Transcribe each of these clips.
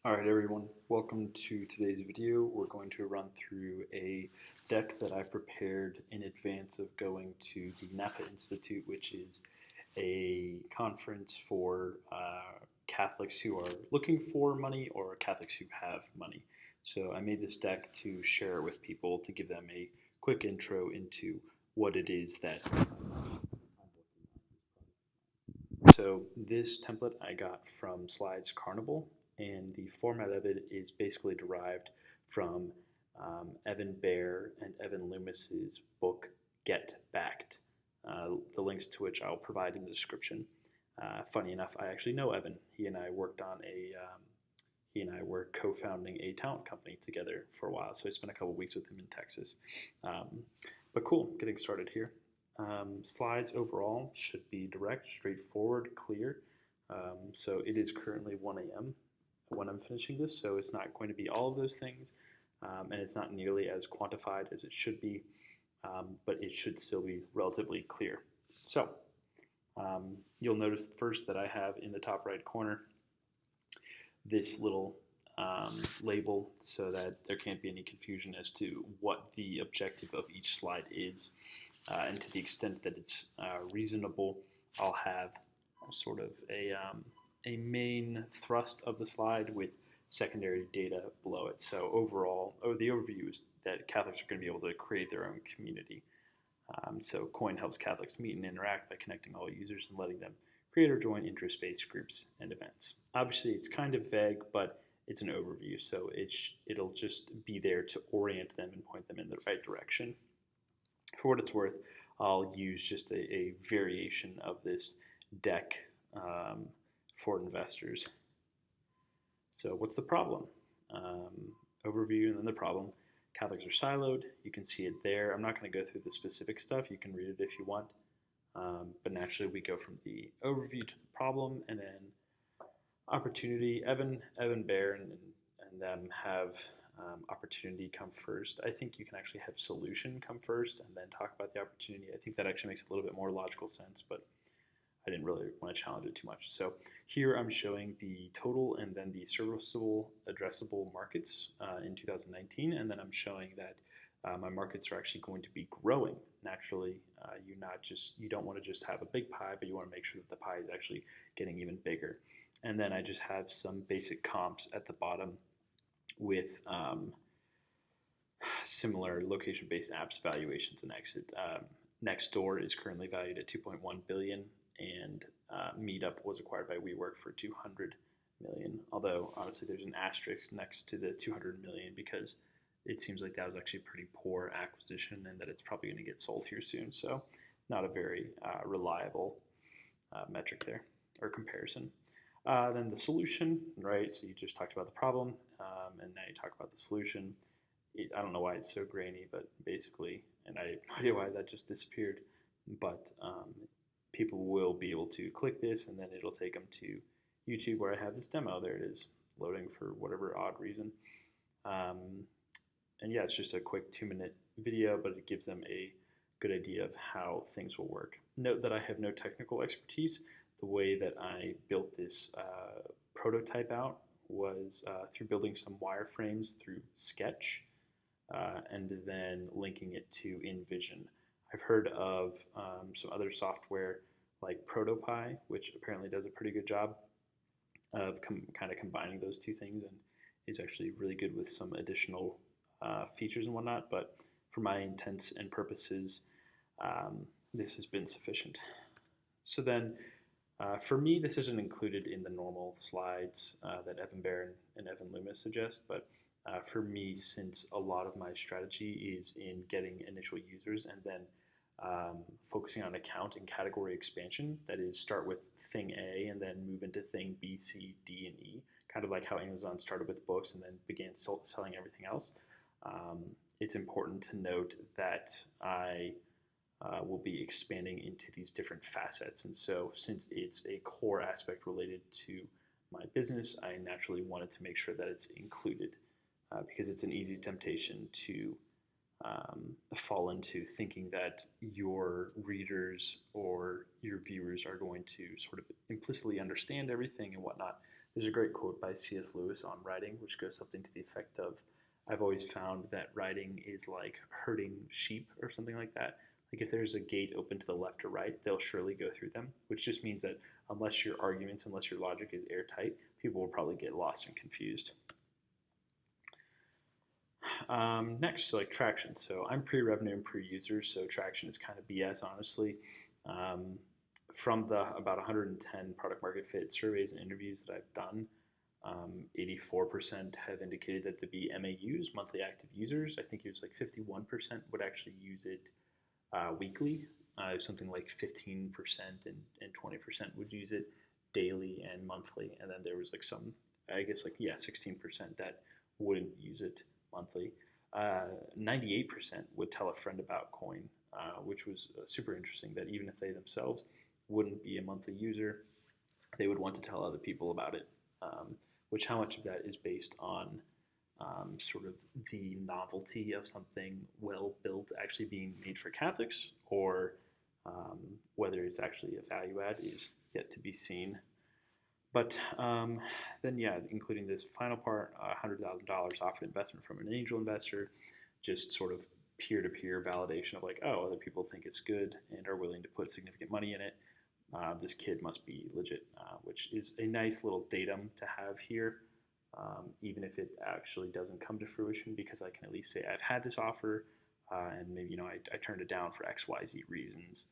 Alright everyone, welcome to today's video. We're going to run through a deck that I prepared in advance of going to the Napa Institute, which is a conference for Catholics who are looking for money or Catholics who have money. So I made this deck to share it with people to give them a quick intro into what it is that so this template I got from Slides Carnival, and the format of it is basically derived from Evan Baer and Evan Loomis's book Get Backed, the links to which I'll provide in the description. Funny enough, I actually know Evan. He and I were co-founding a talent company together for a while, so I spent a couple weeks with him in Texas. But cool, getting started here. Slides overall should be direct, straightforward, clear. So it is currently 1 a.m. when I'm finishing this, so it's not going to be all of those things, and it's not nearly as quantified as it should be, but it should still be relatively clear. So you'll notice first that I have in the top right corner this little label so that there can't be any confusion as to what the objective of each slide is. And to the extent that it's reasonable, I'll have sort of a main thrust of the slide with secondary data below it. So overall, the overview is that Catholics are going to be able to create their own community. So COIN helps Catholics meet and interact by connecting all users and letting them create or join interest-based groups and events. Obviously, it's kind of vague, but it's an overview, so it'll just be there to orient them and point them in the right direction. For what it's worth, I'll use just a variation of this deck for investors. So what's the problem? Overview and then the problem. Catholics are siloed. You can see it there. I'm not going to go through the specific stuff. You can read it if you want. But naturally, we go from the overview to the problem, and then opportunity. Evan Baer and them have opportunity come first. I think you can actually have solution come first and then talk about the opportunity. I think that actually makes a little bit more logical sense, but I didn't really want to challenge it too much. So here I'm showing the total and then the serviceable addressable markets in 2019, and then I'm showing that my markets are actually going to be growing naturally. You don't want to just have a big pie, but you want to make sure that the pie is actually getting even bigger. And then I just have some basic comps at the bottom with similar location-based apps valuations and exit. Nextdoor is currently valued at 2.1 billion, and Meetup was acquired by WeWork for 200 million. Although honestly, there's an asterisk next to the 200 million because it seems like that was actually a pretty poor acquisition, and that it's probably going to get sold here soon. So, not a very reliable metric there or comparison. Then the solution, right? So you just talked about the problem, and now you talk about the solution. I don't know why it's so grainy, but basically, and I have no idea why that just disappeared, but people will be able to click this, and then it'll take them to YouTube where I have this demo. There it is, loading for whatever odd reason. And yeah, it's just a quick 2-minute video, but it gives them a good idea of how things will work. Note that I have no technical expertise. The way that I built this prototype out was through building some wireframes through Sketch and then linking it to InVision. I've heard of some other software like ProtoPie, which apparently does a pretty good job of kind of combining those two things and is actually really good with some additional features and whatnot. But for my intents and purposes, this has been sufficient. So then, for me, this isn't included in the normal slides that Evan Baer and Evan Loomis suggest, but for me, since a lot of my strategy is in getting initial users and then focusing on account and category expansion, that is, start with thing A and then move into thing B, C, D, and E, kind of like how Amazon started with books and then began selling everything else. It's important to note that I will be expanding into these different facets. And so since it's a core aspect related to my business, I naturally wanted to make sure that it's included because it's an easy temptation to fall into thinking that your readers or your viewers are going to sort of implicitly understand everything and whatnot. There's a great quote by C.S. Lewis on writing, which goes something to the effect of, I've always found that writing is like herding sheep or something like that. Like if there's a gate open to the left or right, they'll surely go through them, which just means that unless your arguments, unless your logic is airtight, people will probably get lost and confused. Next, so like traction. So I'm pre-revenue and pre-user, so traction is kind of BS, honestly. Um, from the about 110 product market fit surveys and interviews that I've done, 84% have indicated that to be MAUs, monthly active users. I think it was like 51% would actually use it weekly. Something like 15% and 20% would use it daily and monthly. And then there was like some, I guess like, yeah, 16% that wouldn't use it monthly. 98% would tell a friend about Coin, which was super interesting that even if they themselves wouldn't be a monthly user, they would want to tell other people about it. Which how much of that is based on sort of the novelty of something well built actually being made for Catholics, or whether it's actually a value add is yet to be seen. But then, yeah, including this final part, $100,000 offered investment from an angel investor, just sort of peer-to-peer validation of like, oh, other people think it's good and are willing to put significant money in it. This kid must be legit, which is a nice little datum to have here, even if it actually doesn't come to fruition, because I can at least say I've had this offer, and maybe I turned it down for X, Y, Z reasons,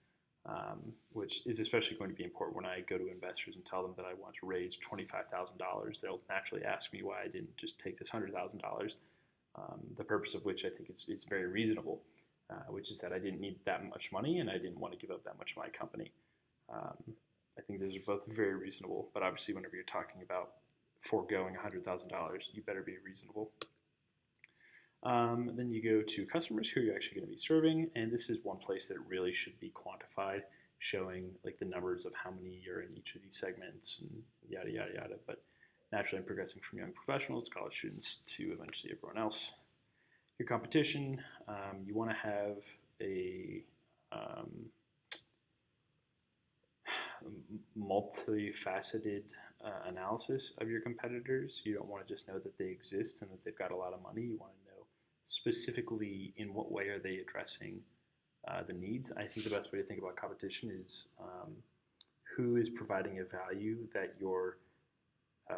which is especially going to be important when I go to investors and tell them that I want to raise $25,000. They'll naturally ask me why I didn't just take this $100,000, the purpose of which I think is very reasonable, which is that I didn't need that much money and I didn't want to give up that much of my company. I think those are both very reasonable, but obviously whenever you're talking about foregoing $100,000, you better be reasonable. Then you go to customers who you're actually going to be serving, and this is one place that really should be quantified, showing like the numbers of how many you're in each of these segments and yada, yada, yada. But naturally, I'm progressing from young professionals, college students, to eventually everyone else. Your competition, you want to have a multifaceted analysis of your competitors. You don't want to just know that they exist and that they've got a lot of money. You want to know specifically in what way are they addressing the needs. I think the best way to think about competition is who is providing a value that your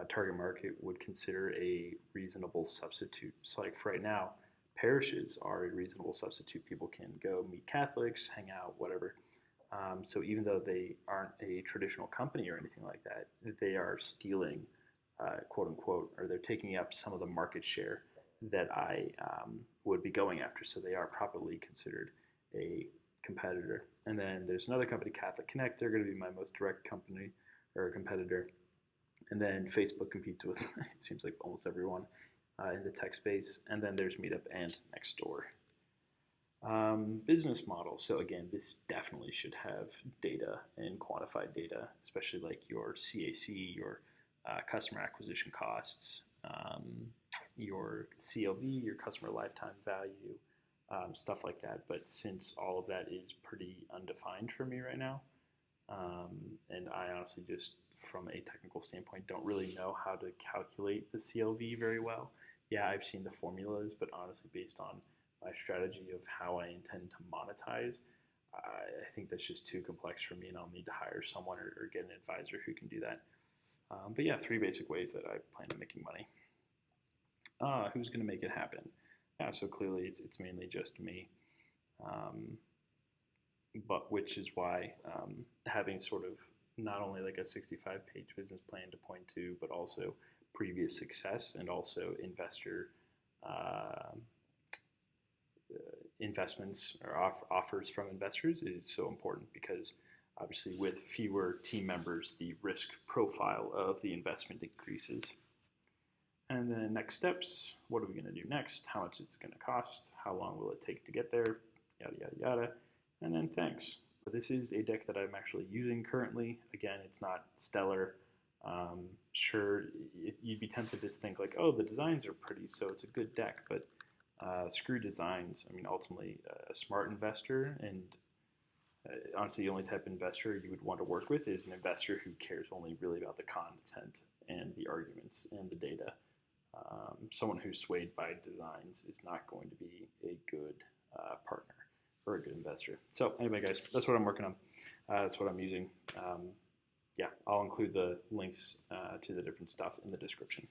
target market would consider a reasonable substitute. So like for right now, parishes are a reasonable substitute. People can go meet Catholics, hang out, whatever. So even though they aren't a traditional company or anything like that, they are stealing, quote unquote, or they're taking up some of the market share that I would be going after. So they are properly considered a competitor. And then there's another company, Catholic Connect. They're going to be my most direct company or competitor. And then Facebook competes with, it seems like almost everyone in the tech space. And then there's Meetup and Nextdoor. Business model. So again, this definitely should have data and quantified data, especially like your CAC, your customer acquisition costs, your CLV, your customer lifetime value, stuff like that. But since all of that is pretty undefined for me right now, and I honestly just from a technical standpoint don't really know how to calculate the CLV very well. Yeah, I've seen the formulas, but honestly based on my strategy of how I intend to monetize, I think that's just too complex for me, and I'll need to hire someone or get an advisor who can do that. But yeah, 3 basic ways that I plan on making money. Who's going to make it happen? Yeah, so clearly it's mainly just me, but which is why having sort of not only like a 65-page business plan to point to, but also previous success and also investor investments or offers from investors is so important, because obviously with fewer team members, the risk profile of the investment increases. And then next steps, what are we going to do next? How much it's going to cost? How long will it take to get there? Yada, yada, yada. And then thanks. This is a deck that I'm actually using currently. Again, it's not stellar. Sure, you'd be tempted to think like, oh, the designs are pretty, so it's a good deck, but screw designs. I mean, ultimately, a smart investor, and honestly, the only type of investor you would want to work with is an investor who cares only really about the content and the arguments and the data. Someone who's swayed by designs is not going to be a good partner or a good investor. So anyway, guys, that's what I'm working on. That's what I'm using. Yeah, I'll include the links to the different stuff in the description.